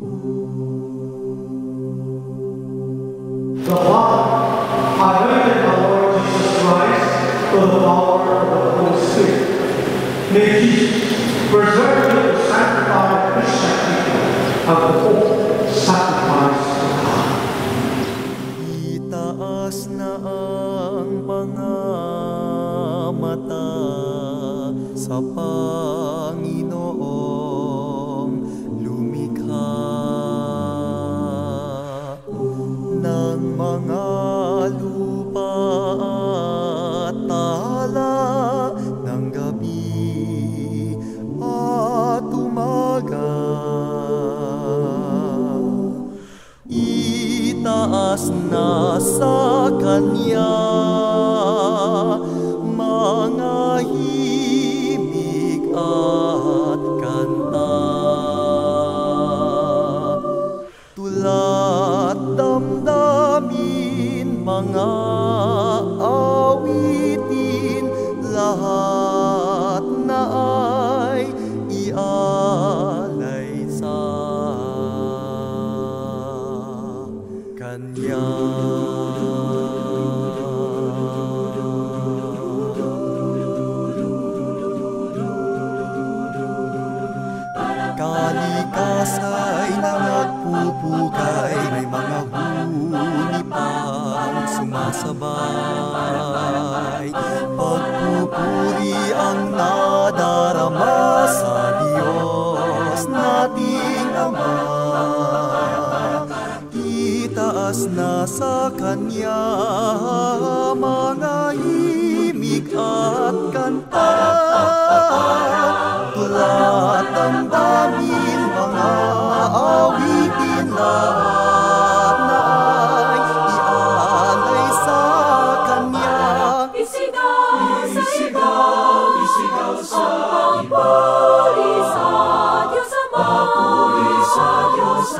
The one anointed our Lord Jesus Christ through the power of the Holy Spirit. May Jesus preserve you to sanctify Christian people of the whole sacrifice of God. Itaas na ang mga mata sa Panginoong lumikha ng mga lupa at tala ng gabi at umaga. Itaas na sa Kanya mga himig at kanta, tula't damdamin, mga awitin, lahat na ay ialay sa Kanya. Kalikasay na nagpupugay, may mga huni pang sumasabay. Pagpupuri ang nadarama sa Diyos nating Ama. Itaas na sa Kanya mga himig at kanta, tula't damdamin, mga awitin, lahat na ay ialay sa Kanya. Isigaw sa pagpuri sa Diyos Ama,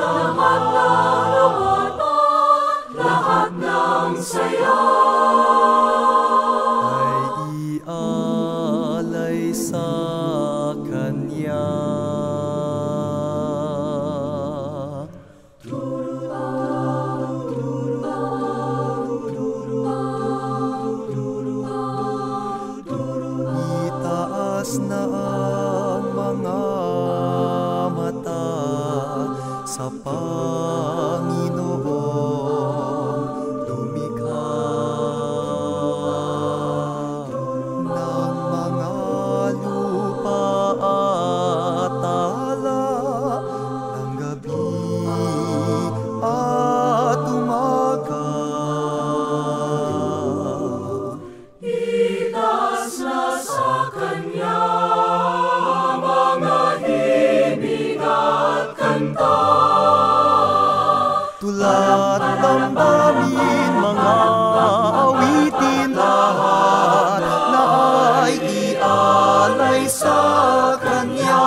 lahat ng lumatan, lahat ng saya ay ialay sa Kanya. Itaas na ang mga mata sa Panginoong lumikha ng mga lupa at tala ng gabi at umaga. itaas na sa Kanya mga himig at kanta, Tula't damdamin, mga awitin, lahat na ay ialay sa Kanya.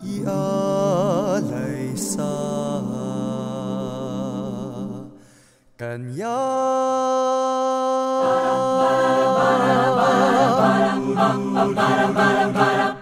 Ialay sa Kanya. parang